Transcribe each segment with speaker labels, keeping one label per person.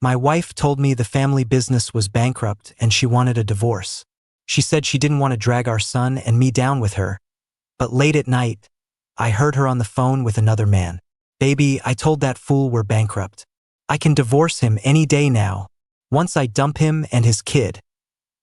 Speaker 1: My wife told me the family business was bankrupt and she wanted a divorce. She said she didn't want to drag our son and me down with her. But late at night, I heard her on the phone with another man. Baby, I told that fool we're bankrupt. I can divorce him any day now. Once I dump him and his kid,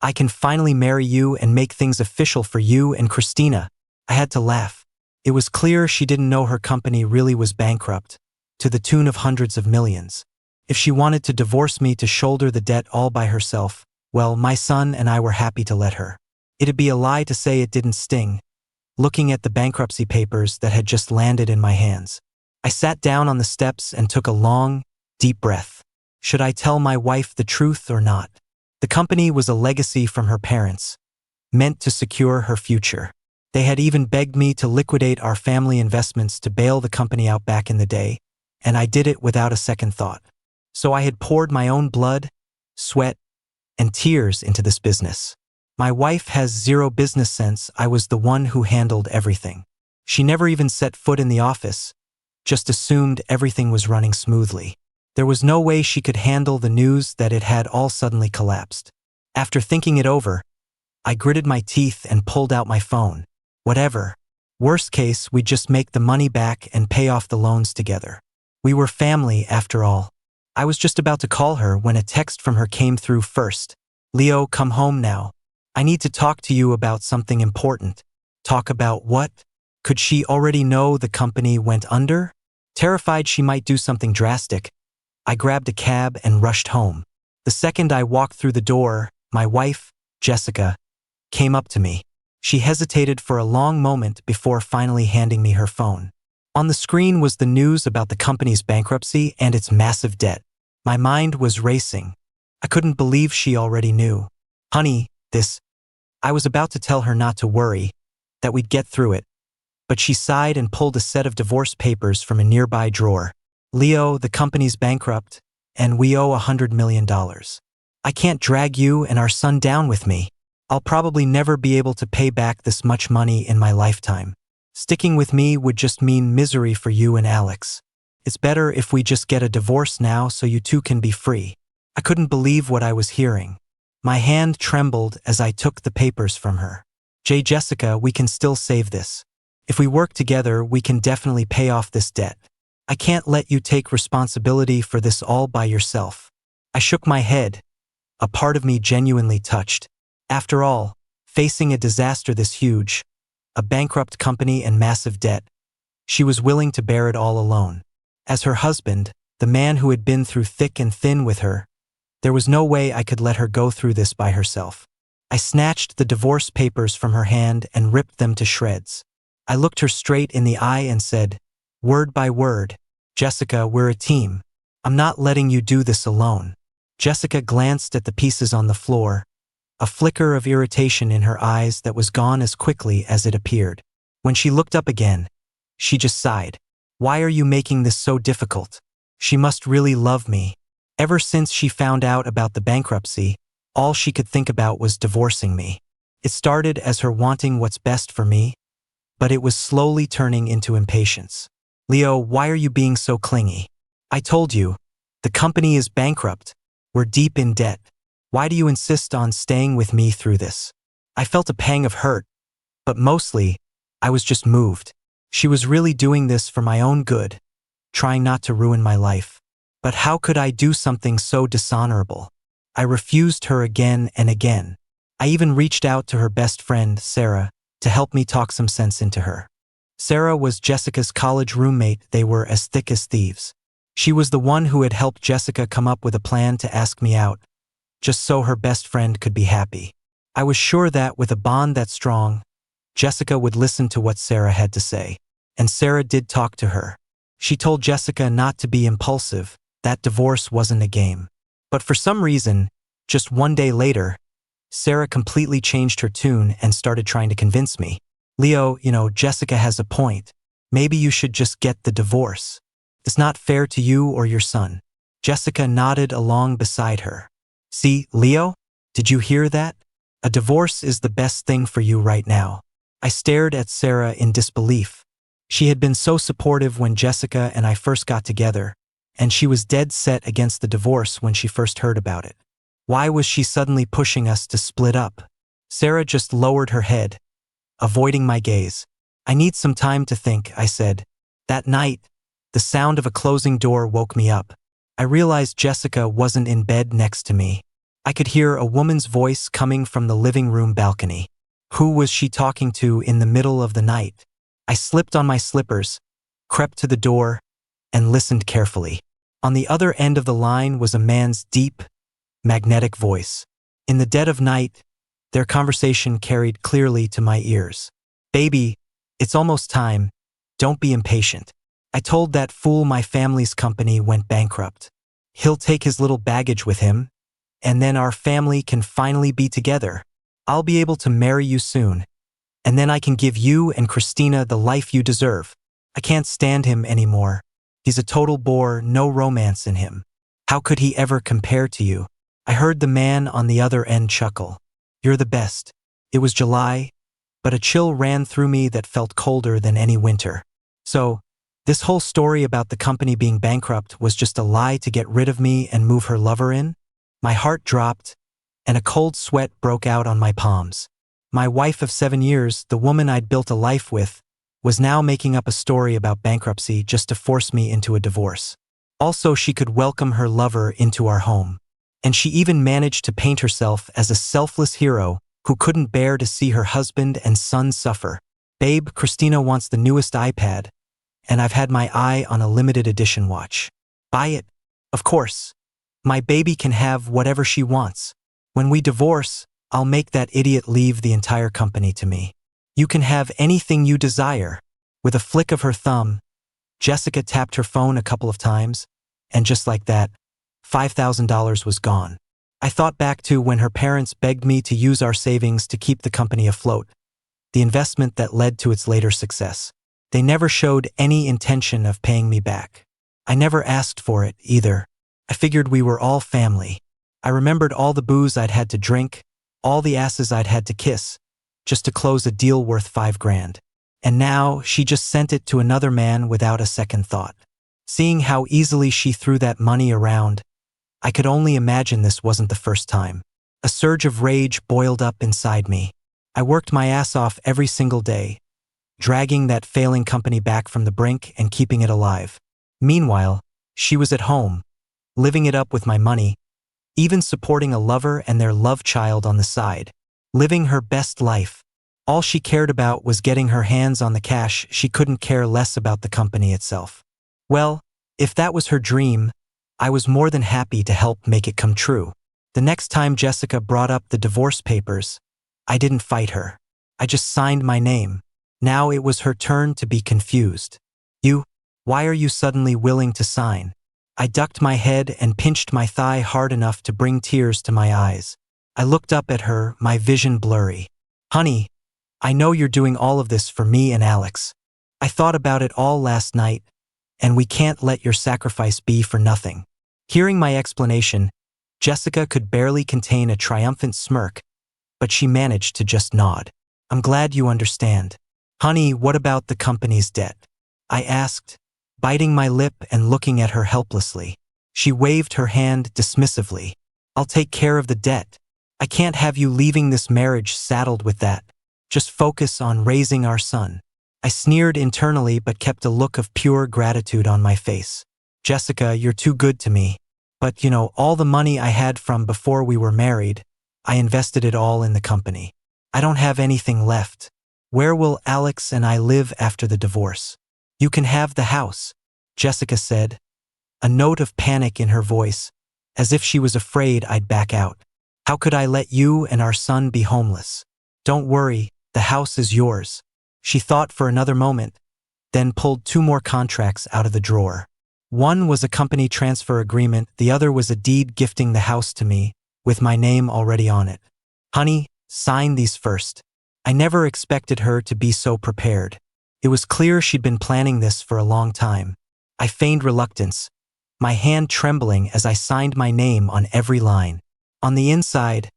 Speaker 1: I can finally marry you and make things official for you and Christina. I had to laugh. It was clear she didn't know her company really was bankrupt, to the tune of hundreds of millions. If she wanted to divorce me to shoulder the debt all by herself, well, my son and I were happy to let her. It'd be a lie to say it didn't sting, looking at the bankruptcy papers that had just landed in my hands. I sat down on the steps and took a long, deep breath. Should I tell my wife the truth or not? The company was a legacy from her parents, meant to secure her future. They had even begged me to liquidate our family investments to bail the company out back in the day, and I did it without a second thought. So I had poured my own blood, sweat, and tears into this business. My wife has zero business sense. I was the one who handled everything. She never even set foot in the office, just assumed everything was running smoothly. There was no way she could handle the news that it had all suddenly collapsed. After thinking it over, I gritted my teeth and pulled out my phone. Whatever. Worst case, we'd just make the money back and pay off the loans together. We were family after all. I was just about to call her when a text from her came through first. Leo, come home now. I need to talk to you about something important. Talk about what? Could she already know the company went under? Terrified she might do something drastic, I grabbed a cab and rushed home. The second I walked through the door, my wife, Jessica, came up to me. She hesitated for a long moment before finally handing me her phone. On the screen was the news about the company's bankruptcy and its massive debt. My mind was racing. I couldn't believe she already knew. Honey, this. I was about to tell her not to worry, that we'd get through it. But she sighed and pulled a set of divorce papers from a nearby drawer. Leo, the company's bankrupt, and we owe $100 million. I can't drag you and our son down with me. I'll probably never be able to pay back this much money in my lifetime. Sticking with me would just mean misery for you and Alex. It's better if we just get a divorce now so you two can be free. I couldn't believe what I was hearing. My hand trembled as I took the papers from her. Jessica, we can still save this. If we work together, we can definitely pay off this debt. I can't let you take responsibility for this all by yourself. I shook my head, a part of me genuinely touched. After all, facing a disaster this huge, a bankrupt company and massive debt, she was willing to bear it all alone. As her husband, the man who had been through thick and thin with her, there was no way I could let her go through this by herself. I snatched the divorce papers from her hand and ripped them to shreds. I looked her straight in the eye and said, word by word, Jessica, we're a team. I'm not letting you do this alone. Jessica glanced at the pieces on the floor, a flicker of irritation in her eyes that was gone as quickly as it appeared. When she looked up again, she just sighed. Why are you making this so difficult? She must really love me. Ever since she found out about the bankruptcy, all she could think about was divorcing me. It started as her wanting what's best for me, but it was slowly turning into impatience. Leo, why are you being so clingy? I told you, the company is bankrupt. We're deep in debt. Why do you insist on staying with me through this? I felt a pang of hurt, but mostly, I was just moved. She was really doing this for my own good, trying not to ruin my life. But how could I do something so dishonorable? I refused her again and again. I even reached out to her best friend, Sarah, to help me talk some sense into her. Sarah was Jessica's college roommate. They were as thick as thieves. She was the one who had helped Jessica come up with a plan to ask me out, just so her best friend could be happy. I was sure that with a bond that strong, Jessica would listen to what Sarah had to say. And Sarah did talk to her. She told Jessica not to be impulsive, that divorce wasn't a game. But for some reason, just one day later, Sarah completely changed her tune and started trying to convince me. Leo, Jessica has a point. Maybe you should just get the divorce. It's not fair to you or your son. Jessica nodded along beside her. See, Leo? Did you hear that? A divorce is the best thing for you right now. I stared at Sarah in disbelief. She had been so supportive when Jessica and I first got together, and she was dead set against the divorce when she first heard about it. Why was she suddenly pushing us to split up? Sarah just lowered her head, avoiding my gaze. I need some time to think, I said. That night, the sound of a closing door woke me up. I realized Jessica wasn't in bed next to me. I could hear a woman's voice coming from the living room balcony. Who was she talking to in the middle of the night? I slipped on my slippers, crept to the door, and listened carefully. On the other end of the line was a man's deep, magnetic voice. In the dead of night, their conversation carried clearly to my ears. Baby, it's almost time. Don't be impatient. I told that fool my family's company went bankrupt. He'll take his little baggage with him, and then our family can finally be together. I'll be able to marry you soon, and then I can give you and Christina the life you deserve. I can't stand him anymore. He's a total bore, no romance in him. How could he ever compare to you? I heard the man on the other end chuckle. You're the best. It was July, but a chill ran through me that felt colder than any winter. So, this whole story about the company being bankrupt was just a lie to get rid of me and move her lover in? My heart dropped, and a cold sweat broke out on my palms. My wife of 7 years, the woman I'd built a life with, was now making up a story about bankruptcy just to force me into a divorce. Also, she could welcome her lover into our home. And she even managed to paint herself as a selfless hero who couldn't bear to see her husband and son suffer. Babe, Christina wants the newest iPad, and I've had my eye on a limited edition watch. Buy it. Of course. My baby can have whatever she wants. When we divorce, I'll make that idiot leave the entire company to me. You can have anything you desire. With a flick of her thumb, Jessica tapped her phone a couple of times, and just like that, $5,000 was gone. I thought back to when her parents begged me to use our savings to keep the company afloat, the investment that led to its later success. They never showed any intention of paying me back. I never asked for it, either. I figured we were all family. I remembered all the booze I'd had to drink, all the asses I'd had to kiss, just to close a deal worth $5,000. And now, she just sent it to another man without a second thought. Seeing how easily she threw that money around, I could only imagine this wasn't the first time. A surge of rage boiled up inside me. I worked my ass off every single day, dragging that failing company back from the brink and keeping it alive. Meanwhile, she was at home, living it up with my money, even supporting a lover and their love child on the side, living her best life. All she cared about was getting her hands on the cash. She couldn't care less about the company itself. Well, if that was her dream, I was more than happy to help make it come true. The next time Jessica brought up the divorce papers, I didn't fight her. I just signed my name. Now it was her turn to be confused. Why are you suddenly willing to sign? I ducked my head and pinched my thigh hard enough to bring tears to my eyes. I looked up at her, my vision blurry. Honey, I know you're doing all of this for me and Alex. I thought about it all last night, and we can't let your sacrifice be for nothing. Hearing my explanation, Jessica could barely contain a triumphant smirk, but she managed to just nod. I'm glad you understand. Honey, what about the company's debt? I asked, biting my lip and looking at her helplessly. She waved her hand dismissively. I'll take care of the debt. I can't have you leaving this marriage saddled with that. Just focus on raising our son. I sneered internally but kept a look of pure gratitude on my face. Jessica, you're too good to me. But all the money I had from before we were married, I invested it all in the company. I don't have anything left. Where will Alex and I live after the divorce? You can have the house, Jessica said, a note of panic in her voice, as if she was afraid I'd back out. How could I let you and our son be homeless? Don't worry, the house is yours. She thought for another moment, then pulled 2 more contracts out of the drawer. One was a company transfer agreement, the other was a deed gifting the house to me, with my name already on it. Honey, sign these first. I never expected her to be so prepared. It was clear she'd been planning this for a long time. I feigned reluctance, my hand trembling as I signed my name on every line. On the inside,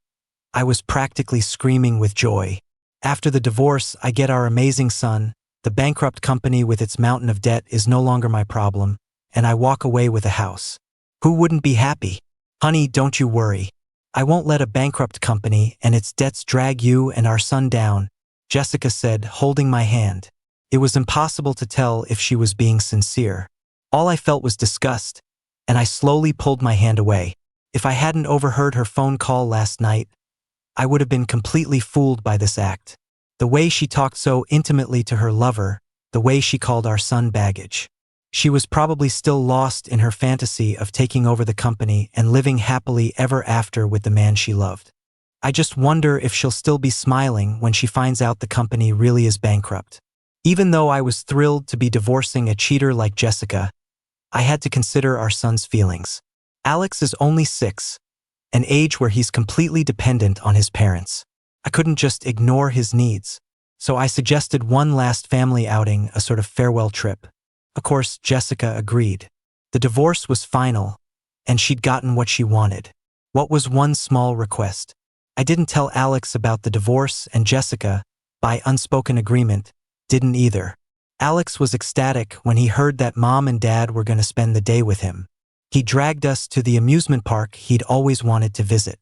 Speaker 1: I was practically screaming with joy. After the divorce, I get our amazing son. The bankrupt company with its mountain of debt is no longer my problem, and I walk away with a house. Who wouldn't be happy? Honey, don't you worry. I won't let a bankrupt company and its debts drag you and our son down, Jessica said, holding my hand. It was impossible to tell if she was being sincere. All I felt was disgust, and I slowly pulled my hand away. If I hadn't overheard her phone call last night, I would have been completely fooled by this act. The way she talked so intimately to her lover, the way she called our son baggage. She was probably still lost in her fantasy of taking over the company and living happily ever after with the man she loved. I just wonder if she'll still be smiling when she finds out the company really is bankrupt. Even though I was thrilled to be divorcing a cheater like Jessica, I had to consider our son's feelings. Alex is only 6, an age where he's completely dependent on his parents. I couldn't just ignore his needs, so I suggested one last family outing, a sort of farewell trip. Of course, Jessica agreed. The divorce was final, and she'd gotten what she wanted. What was one small request? I didn't tell Alex about the divorce, and Jessica, by unspoken agreement, didn't either. Alex was ecstatic when he heard that Mom and Dad were going to spend the day with him. He dragged us to the amusement park he'd always wanted to visit.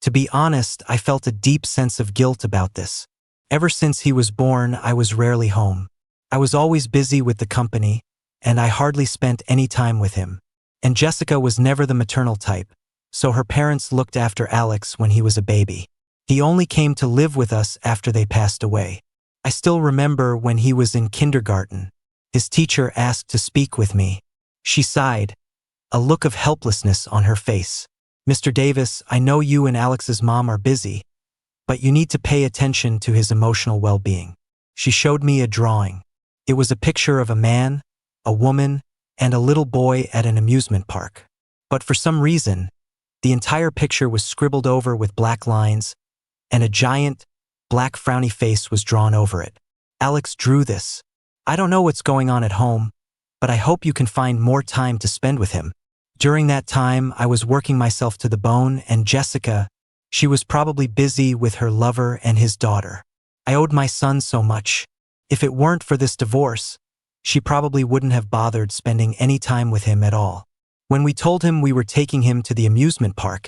Speaker 1: To be honest, I felt a deep sense of guilt about this. Ever since he was born, I was rarely home. I was always busy with the company, and I hardly spent any time with him. And Jessica was never the maternal type, so her parents looked after Alex when he was a baby. He only came to live with us after they passed away. I still remember when he was in kindergarten. His teacher asked to speak with me. She sighed, a look of helplessness on her face. Mr. Davis, I know you and Alex's mom are busy, but you need to pay attention to his emotional well-being. She showed me a drawing. It was a picture of a man, a woman, and a little boy at an amusement park. But for some reason, the entire picture was scribbled over with black lines, and a giant, black frowny face was drawn over it. Alex drew this. I don't know what's going on at home, but I hope you can find more time to spend with him. During that time, I was working myself to the bone, and Jessica, she was probably busy with her lover and his daughter. I owed my son so much. If it weren't for this divorce, she probably wouldn't have bothered spending any time with him at all. When we told him we were taking him to the amusement park,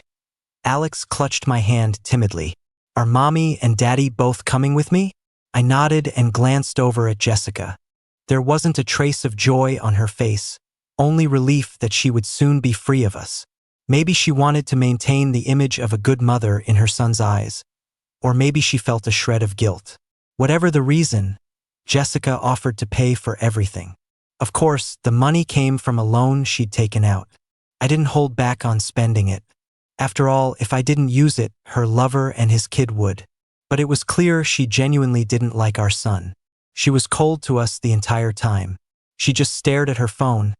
Speaker 1: Alex clutched my hand timidly. Are Mommy and Daddy both coming with me? I nodded and glanced over at Jessica. There wasn't a trace of joy on her face, only relief that she would soon be free of us. Maybe she wanted to maintain the image of a good mother in her son's eyes, or maybe she felt a shred of guilt. Whatever the reason, Jessica offered to pay for everything. Of course, the money came from a loan she'd taken out. I didn't hold back on spending it. After all, if I didn't use it, her lover and his kid would. But it was clear she genuinely didn't like our son. She was cold to us the entire time. She just stared at her phone,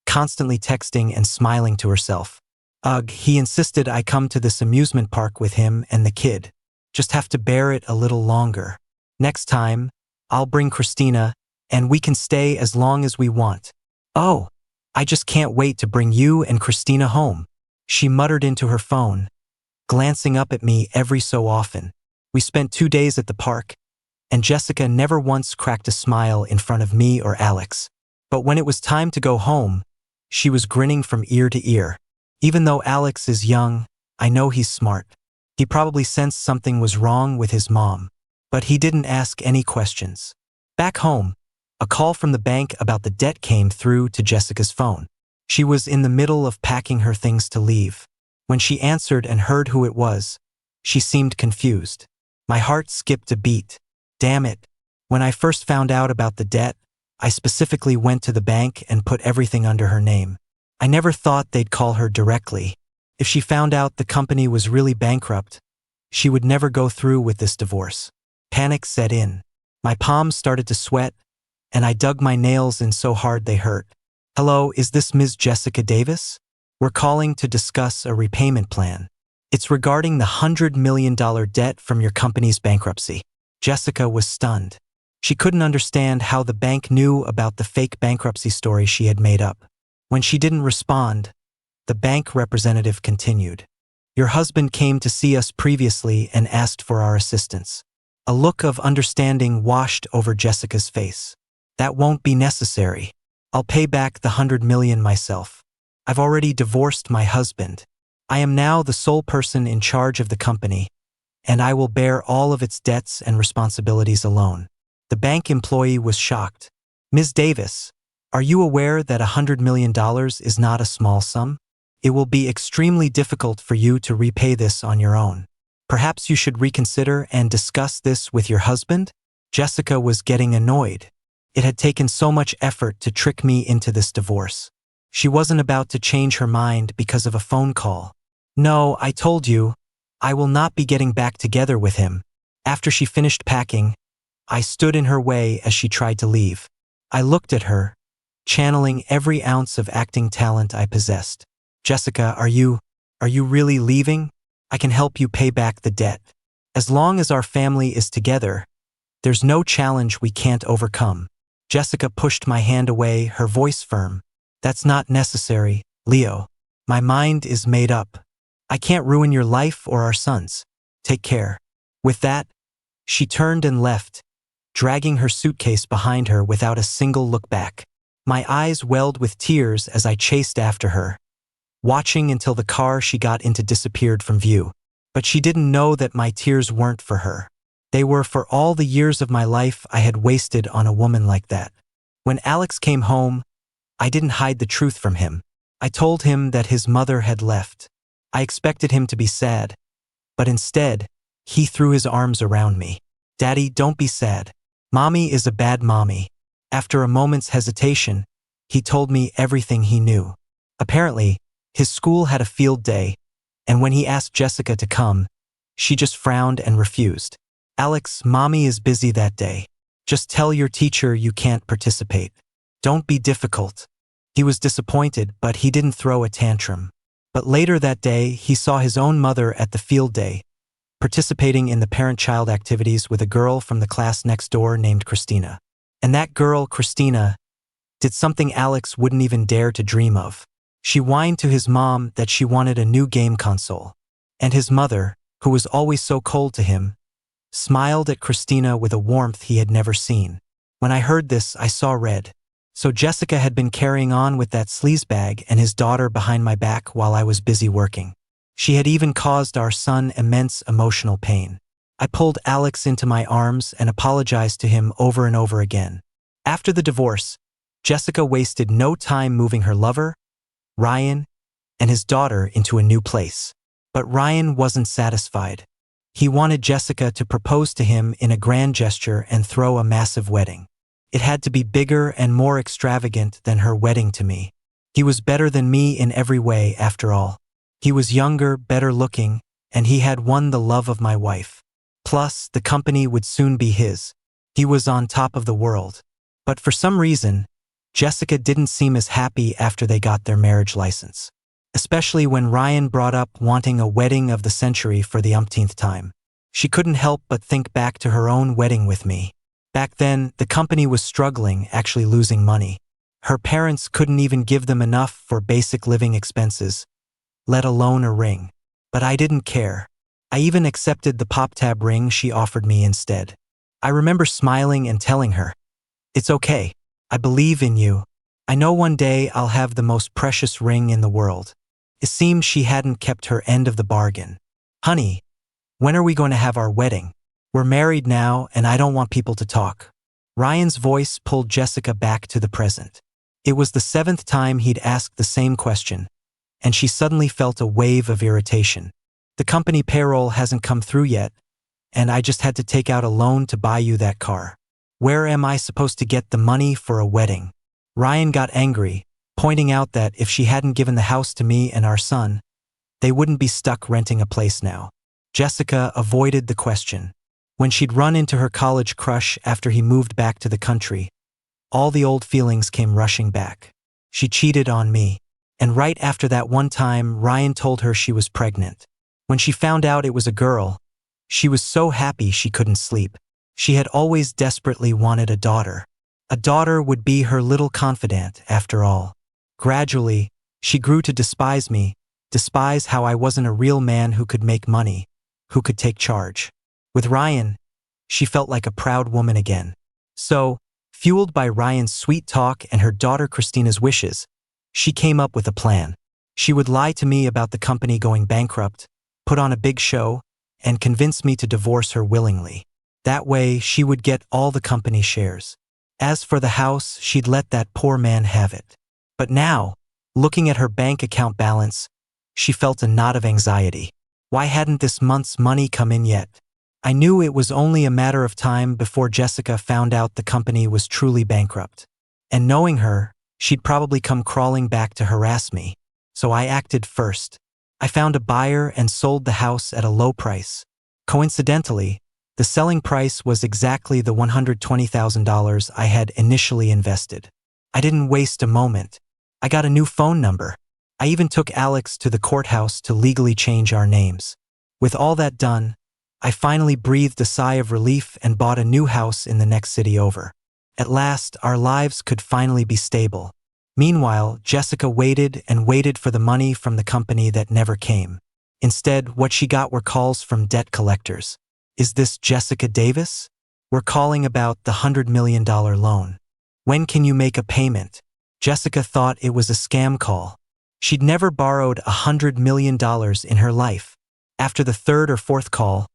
Speaker 1: constantly texting and smiling to herself. Ugh, he insisted I come to this amusement park with him and the kid. Just have to bear it a little longer. Next time, I'll bring Christina, and we can stay as long as we want. Oh, I just can't wait to bring you and Christina home, she muttered into her phone, glancing up at me every so often. We spent 2 days at the park, and Jessica never once cracked a smile in front of me or Alex. But when it was time to go home, she was grinning from ear to ear. Even though Alex is young, I know he's smart. He probably sensed something was wrong with his mom, but he didn't ask any questions. Back home, a call from the bank about the debt came through to Jessica's phone. She was in the middle of packing her things to leave. When she answered and heard who it was, she seemed confused. My heart skipped a beat. Damn it. When I first found out about the debt, I specifically went to the bank and put everything under her name. I never thought they'd call her directly. If she found out the company was really bankrupt, she would never go through with this divorce. Panic set in. My palms started to sweat, and I dug my nails in so hard they hurt. Hello, is this Ms. Jessica Davis? We're calling to discuss a repayment plan. It's regarding the $100 million debt from your company's bankruptcy. Jessica was stunned. She couldn't understand how the bank knew about the fake bankruptcy story she had made up. When she didn't respond, the bank representative continued. Your husband came to see us previously and asked for our assistance. A look of understanding washed over Jessica's face. That won't be necessary. I'll pay back the 100 million myself. I've already divorced my husband. I am now the sole person in charge of the company, and I will bear all of its debts and responsibilities alone. The bank employee was shocked. Ms. Davis, are you aware that $100 million is not a small sum? It will be extremely difficult for you to repay this on your own. Perhaps you should reconsider and discuss this with your husband? Jessica was getting annoyed. It had taken so much effort to trick me into this divorce. She wasn't about to change her mind because of a phone call. No, I told you, I will not be getting back together with him. After she finished packing, I stood in her way as she tried to leave. I looked at her, channeling every ounce of acting talent I possessed. Jessica, are you really leaving? I can help you pay back the debt. As long as our family is together, there's no challenge we can't overcome. Jessica pushed my hand away, her voice firm. That's not necessary, Leo. My mind is made up. I can't ruin your life or our son's. Take care. With that, she turned and left, dragging her suitcase behind her without a single look back. My eyes welled with tears as I chased after her, watching until the car she got into disappeared from view. But she didn't know that my tears weren't for her. They were for all the years of my life I had wasted on a woman like that. When Alex came home, I didn't hide the truth from him. I told him that his mother had left. I expected him to be sad, but instead, he threw his arms around me. Daddy, don't be sad. Mommy is a bad mommy. After a moment's hesitation, he told me everything he knew. Apparently, his school had a field day, and when he asked Jessica to come, she just frowned and refused. Alex, Mommy is busy that day. Just tell your teacher you can't participate. Don't be difficult. He was disappointed, but he didn't throw a tantrum. But later that day, he saw his own mother at the field day, participating in the parent-child activities with a girl from the class next door named Christina. And that girl, Christina, did something Alex wouldn't even dare to dream of. She whined to his mom that she wanted a new game console. And his mother, who was always so cold to him, smiled at Christina with a warmth he had never seen. When I heard this, I saw red. So Jessica had been carrying on with that sleazebag and his daughter behind my back while I was busy working. She had even caused our son immense emotional pain. I pulled Alex into my arms and apologized to him over and over again. After the divorce, Jessica wasted no time moving her lover, Ryan, and his daughter into a new place. But Ryan wasn't satisfied. He wanted Jessica to propose to him in a grand gesture and throw a massive wedding. It had to be bigger and more extravagant than her wedding to me. He was better than me in every way, after all. He was younger, better looking, and he had won the love of my wife. Plus, the company would soon be his. He was on top of the world. But for some reason, Jessica didn't seem as happy after they got their marriage license. Especially when Ryan brought up wanting a wedding of the century for the umpteenth time. She couldn't help but think back to her own wedding with me. Back then, the company was struggling, actually losing money. Her parents couldn't even give them enough for basic living expenses, let alone a ring. But I didn't care. I even accepted the pop-tab ring she offered me instead. I remember smiling and telling her, "It's okay. I believe in you. I know one day I'll have the most precious ring in the world." It seemed she hadn't kept her end of the bargain. "Honey, when are we going to have our wedding? We're married now, and I don't want people to talk." Ryan's voice pulled Jessica back to the present. It was the 7th time he'd asked the same question, and she suddenly felt a wave of irritation. "The company payroll hasn't come through yet, and I just had to take out a loan to buy you that car. Where am I supposed to get the money for a wedding?" Ryan got angry, pointing out that if she hadn't given the house to me and our son, they wouldn't be stuck renting a place now. Jessica avoided the question. When she'd run into her college crush after he moved back to the country, all the old feelings came rushing back. She cheated on me, and right after that one time, Ryan told her she was pregnant. When she found out it was a girl, she was so happy she couldn't sleep. She had always desperately wanted a daughter. A daughter would be her little confidant, after all. Gradually, she grew to despise me, despise how I wasn't a real man who could make money, who could take charge. With Ryan, she felt like a proud woman again. So, Fueled by Ryan's sweet talk and her daughter Christina's wishes, she came up with a plan. She would lie to me about the company going bankrupt, put on a big show, and convince me to divorce her willingly. That way, she would get all the company shares. As for the house, she'd let that poor man have it. But now, looking at her bank account balance, she felt a knot of anxiety. Why hadn't this month's money come in yet? I knew it was only a matter of time before Jessica found out the company was truly bankrupt. And knowing her, she'd probably come crawling back to harass me. So I acted first. I found a buyer and sold the house at a low price. Coincidentally, the selling price was exactly the $120,000 I had initially invested. I didn't waste a moment. I got a new phone number. I even took Alex to the courthouse to legally change our names. With all that done, I finally breathed a sigh of relief and bought a new house in the next city over. At last, our lives could finally be stable. Meanwhile, Jessica waited and waited for the money from the company that never came. Instead, what she got were calls from debt collectors. Is this Jessica Davis? We're calling about the $100 million loan. When can you make a payment? Jessica thought it was a scam call. She'd never borrowed $100 million in her life. After the third or fourth call,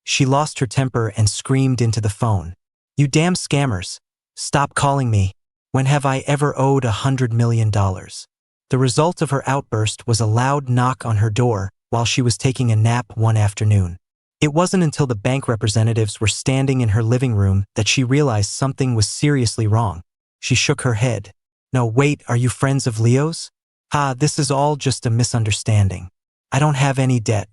Speaker 1: she lost her temper and screamed into the phone. You damn scammers! Stop calling me. When have I ever owed $100 million? The result of her outburst was a loud knock on her door while she was taking a nap one afternoon. It wasn't until the bank representatives were standing in her living room that she realized something was seriously wrong. She shook her head. No, wait, are you friends of Leo's? This is all just a misunderstanding. I don't have any debt.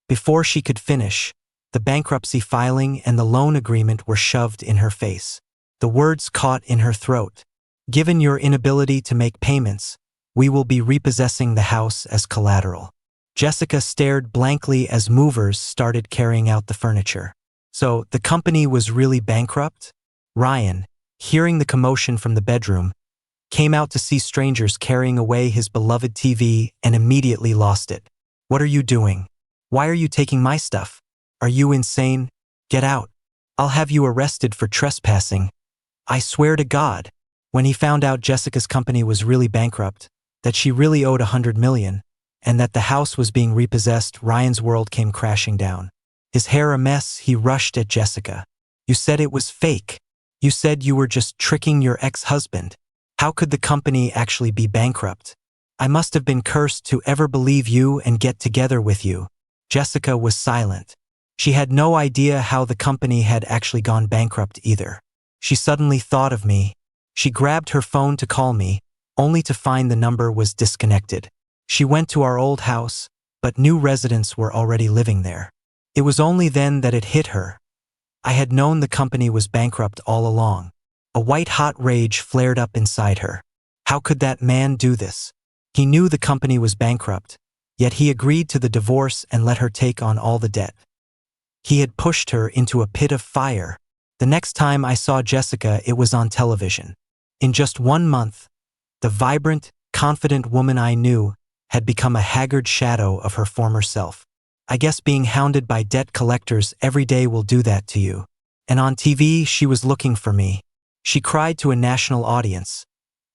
Speaker 1: Before she could finish, the bankruptcy filing and the loan agreement were shoved in her face. The words caught in her throat. Given your inability to make payments, we will be repossessing the house as collateral. Jessica stared blankly as movers started carrying out the furniture. So, the company was really bankrupt? Ryan, hearing the commotion from the bedroom, came out to see strangers carrying away his beloved TV and immediately lost it. What are you doing? Why are you taking my stuff? Are you insane? Get out. I'll have you arrested for trespassing. I swear to God. When he found out Jessica's company was really bankrupt, that she really owed $100 million, and that the house was being repossessed, Ryan's world came crashing down. His hair a mess, he rushed at Jessica. You said it was fake. You said you were just tricking your ex-husband. How could the company actually be bankrupt? I must have been cursed to ever believe you and get together with you. Jessica was silent. She had no idea how the company had actually gone bankrupt either. She suddenly thought of me. She grabbed her phone to call me, only to find the number was disconnected. She went to our old house, but new residents were already living there. It was only then that it hit her. I had known the company was bankrupt all along. A white-hot rage flared up inside her. How could that man do this? He knew the company was bankrupt, yet he agreed to the divorce and let her take on all the debt. He had pushed her into a pit of fire. The next time I saw Jessica, it was on television. In just 1 month, the vibrant, confident woman I knew had become a haggard shadow of her former self. I guess being hounded by debt collectors every day will do that to you. And on TV, she was looking for me. She cried to a national audience,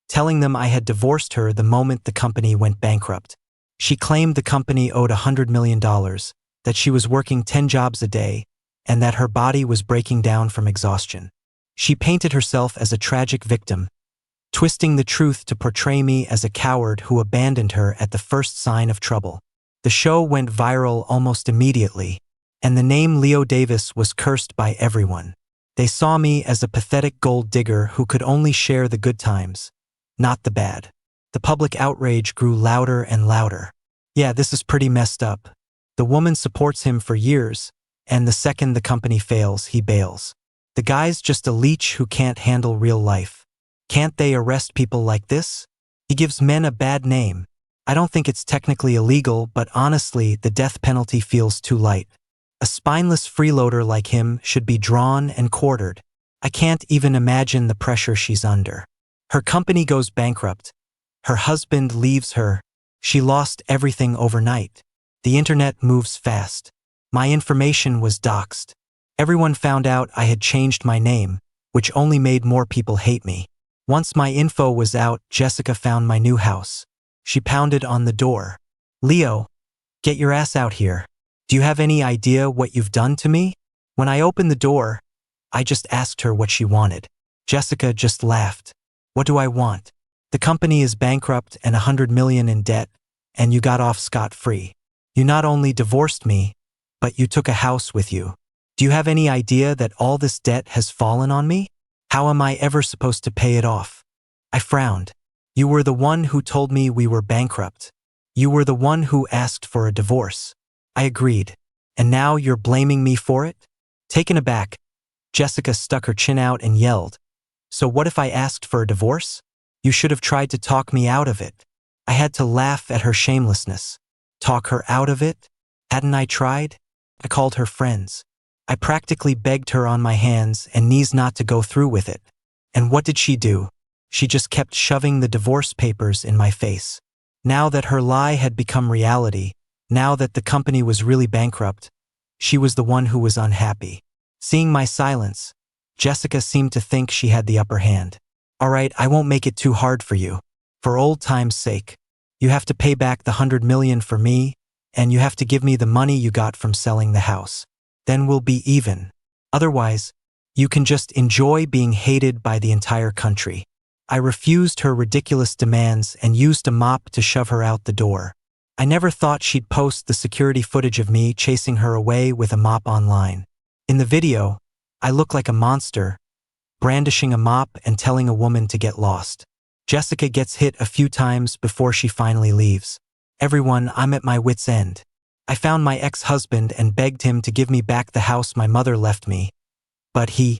Speaker 1: telling them I had divorced her the moment the company went bankrupt. She claimed the company owed $100 million, that she was working 10 jobs a day, and that her body was breaking down from exhaustion. She painted herself as a tragic victim, twisting the truth to portray me as a coward who abandoned her at the first sign of trouble. The show went viral almost immediately, and the name Leo Davis was cursed by everyone. They saw me as a pathetic gold digger who could only share the good times, not the bad. The public outrage grew louder and louder. Yeah, this is pretty messed up. The woman supports him for years, and the second the company fails, he bails. The guy's just a leech who can't handle real life. Can't they arrest people like this? He gives men a bad name. I don't think it's technically illegal, but honestly, the death penalty feels too light. A spineless freeloader like him should be drawn and quartered. I can't even imagine the pressure she's under. Her company goes bankrupt. Her husband leaves her. She lost everything overnight. The internet moves fast. My information was doxed. Everyone found out I had changed my name, which only made more people hate me. Once my info was out, Jessica found my new house. She pounded on the door. "Leo, get your ass out here. Do you have any idea what you've done to me?" When I opened the door, I just asked her what she wanted. Jessica just laughed. "What do I want? The company is bankrupt and 100 million in debt, and you got off scot-free. You not only divorced me, but you took a house with you. Do you have any idea that all this debt has fallen on me? How am I ever supposed to pay it off?" I frowned. "You were the one who told me we were bankrupt. You were the one who asked for a divorce." I agreed. "And now you're blaming me for it?" Taken aback, Jessica stuck her chin out and yelled, "So what if I asked for a divorce? You should have tried to talk me out of it." I had to laugh at her shamelessness. Talk her out of it? Hadn't I tried? I called her friends. I practically begged her on my hands and knees not to go through with it. And what did she do? She just kept shoving the divorce papers in my face. Now that her lie had become reality, now that the company was really bankrupt, she was the one who was unhappy. Seeing my silence, Jessica seemed to think she had the upper hand. "All right, I won't make it too hard for you. For old time's sake, you have to pay back the 100 million for me, and you have to give me the money you got from selling the house. Then we'll be even. Otherwise, you can just enjoy being hated by the entire country." I refused her ridiculous demands and used a mop to shove her out the door. I never thought she'd post the security footage of me chasing her away with a mop online. In the video, I look like a monster, brandishing a mop and telling a woman to get lost. Jessica gets hit a few times before she finally leaves. "Everyone, I'm at my wit's end. I found my ex-husband and begged him to give me back the house my mother left me. But he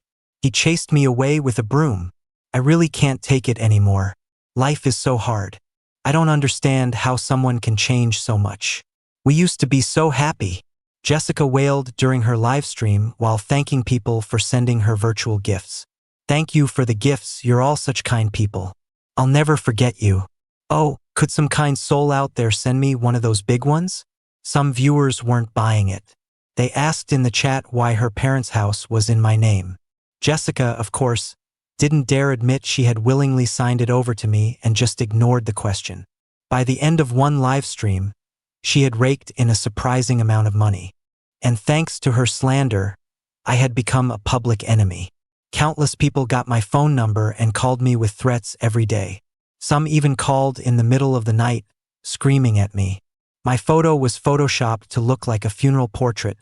Speaker 1: chased me away with a broom. I really can't take it anymore. Life is so hard. I don't understand how someone can change so much. We used to be so happy." Jessica wailed during her live stream while thanking people for sending her virtual gifts. "Thank you for the gifts, you're all such kind people. I'll never forget you. Oh, could some kind soul out there send me one of those big ones?" Some viewers weren't buying it. They asked in the chat why her parents' house was in my name. Jessica, of course, didn't dare admit she had willingly signed it over to me and just ignored the question. By the end of one live stream, she had raked in a surprising amount of money. And thanks to her slander, I had become a public enemy. Countless people got my phone number and called me with threats every day. Some even called in the middle of the night, screaming at me. My photo was photoshopped to look like a funeral portrait,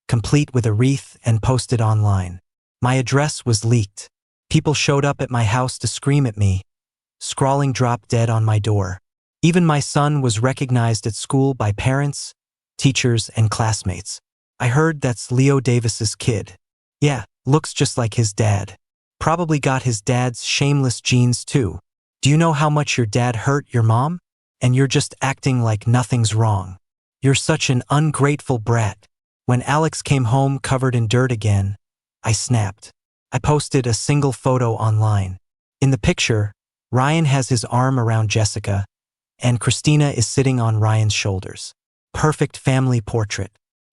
Speaker 1: complete with a wreath, and posted online. My address was leaked. People showed up at my house to scream at me, scrawling "drop dead" on my door. Even my son was recognized at school by parents, teachers, and classmates. I heard that's Leo Davis's kid. Yeah, looks just like his dad. Probably got his dad's shameless genes too. Do you know how much your dad hurt your mom? And you're just acting like nothing's wrong. You're such an ungrateful brat. When Alex came home covered in dirt again, I snapped. I posted a single photo online. In the picture, Ryan has his arm around Jessica, and Christina is sitting on Ryan's shoulders. Perfect family portrait.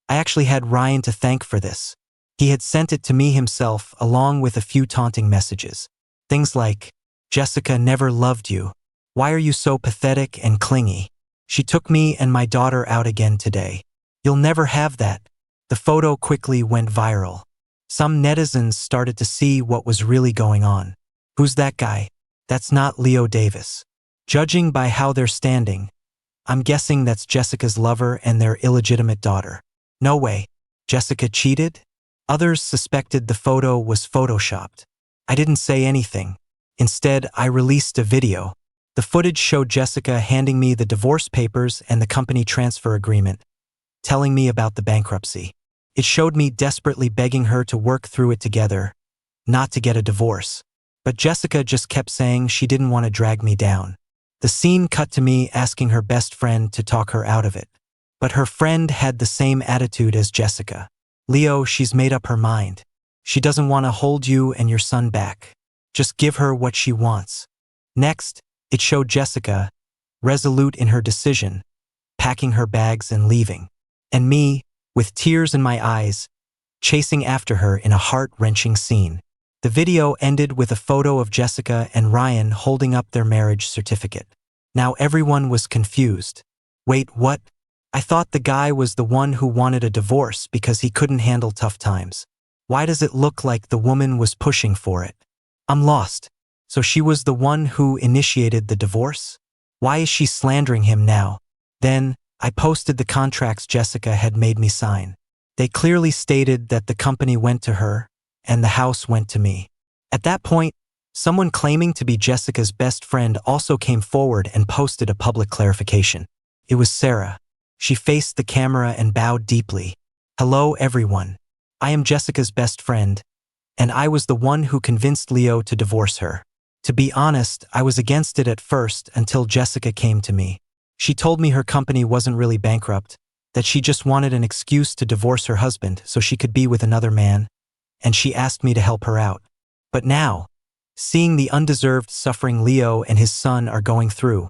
Speaker 1: I actually had Ryan to thank for this. He had sent it to me himself along with a few taunting messages. Things like, "Jessica never loved you. Why are you so pathetic and clingy? She took me and my daughter out again today. You'll never have that." The photo quickly went viral. Some netizens started to see what was really going on. "Who's that guy? That's not Leo Davis." Judging by how they're standing, I'm guessing that's Jessica's lover and their illegitimate daughter. No way. Jessica cheated? Others suspected the photo was photoshopped. I didn't say anything. Instead, I released a video. The footage showed Jessica handing me the divorce papers and the company transfer agreement, telling me about the bankruptcy. It showed me desperately begging her to work through it together, not to get a divorce. But Jessica just kept saying she didn't want to drag me down. The scene cut to me asking her best friend to talk her out of it. But her friend had the same attitude as Jessica. "Leo, she's made up her mind. She doesn't want to hold you and your son back. Just give her what she wants." Next, it showed Jessica, resolute in her decision, packing her bags and leaving. And me, with tears in my eyes, chasing after her in a heart-wrenching scene. The The video ended with a photo of Jessica and Ryan holding up their marriage certificate. Now everyone was confused. Wait, what? I thought the guy was the one who wanted a divorce because he couldn't handle tough times. Why does it look like the woman was pushing for it? I'm lost. So she was the one who initiated the divorce? Why is she slandering him now? Then, I posted the contracts Jessica had made me sign. They clearly stated that the company went to her, and the house went to me. At that point, someone claiming to be Jessica's best friend also came forward and posted a public clarification. It was Sarah. She faced the camera and bowed deeply. Hello, everyone. I am Jessica's best friend, and I was the one who convinced Leo to divorce her. To be honest, I was against it at first until Jessica came to me. She told me her company wasn't really bankrupt, that she just wanted an excuse to divorce her husband so she could be with another man, and she asked me to help her out. But now, seeing the undeserved suffering Leo and his son are going through,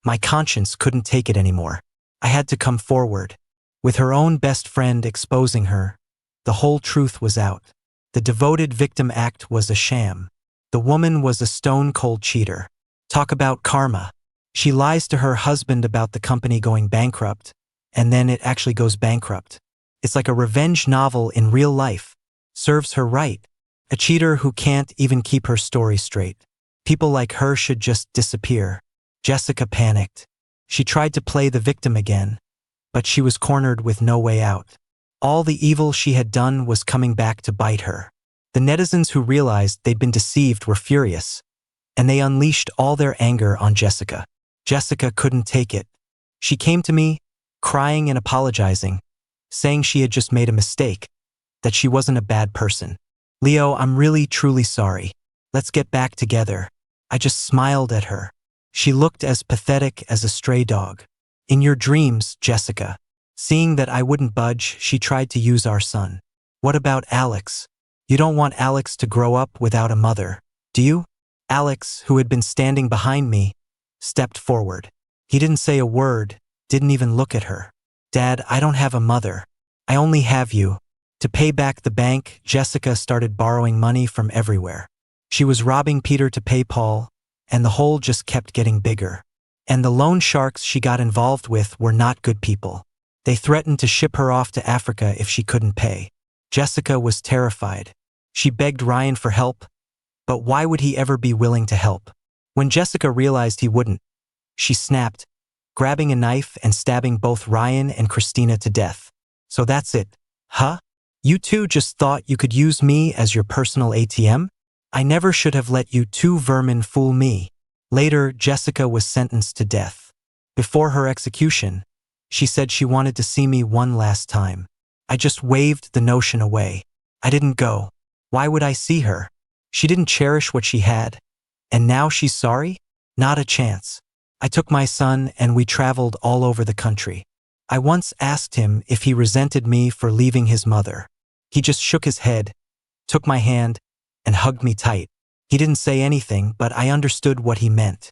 Speaker 1: my conscience couldn't take it anymore. I had to come forward. With her own best friend exposing her, the whole truth was out. The devoted victim act was a sham. The woman was a stone-cold cheater. Talk about karma. She lies to her husband about the company going bankrupt, and then it actually goes bankrupt. It's like a revenge novel in real life. Serves her right. A cheater who can't even keep her story straight. People like her should just disappear. Jessica panicked. She tried to play the victim again, but she was cornered with no way out. All the evil she had done was coming back to bite her. The netizens who realized they'd been deceived were furious, and they unleashed all their anger on Jessica. Jessica couldn't take it. She came to me, crying and apologizing, saying she had just made a mistake, that she wasn't a bad person. Leo, I'm really truly sorry. Let's get back together. I just smiled at her. She looked as pathetic as a stray dog. In your dreams, Jessica. Seeing that I wouldn't budge, she tried to use our son. What about Alex? You don't want Alex to grow up without a mother, do you? Alex, who had been standing behind me, stepped forward. He didn't say a word, didn't even look at her. Dad, I don't have a mother. I only have you. To pay back the bank, Jessica started borrowing money from everywhere. She was robbing Peter to pay Paul, and the hole just kept getting bigger. And the loan sharks she got involved with were not good people. They threatened to ship her off to Africa if she couldn't pay. Jessica was terrified. She begged Ryan for help, but why would he ever be willing to help? When Jessica realized he wouldn't, she snapped, grabbing a knife and stabbing both Ryan and Christina to death. So that's it, huh? You two just thought you could use me as your personal ATM? I never should have let you two vermin fool me. Later, Jessica was sentenced to death. Before her execution, she said she wanted to see me one last time. I just waved the notion away. I didn't go. Why would I see her? She didn't cherish what she had. And now she's sorry? Not a chance. I took my son and we traveled all over the country. I once asked him if he resented me for leaving his mother. He just shook his head, took my hand, and hugged me tight. He didn't say anything, but I understood what he meant.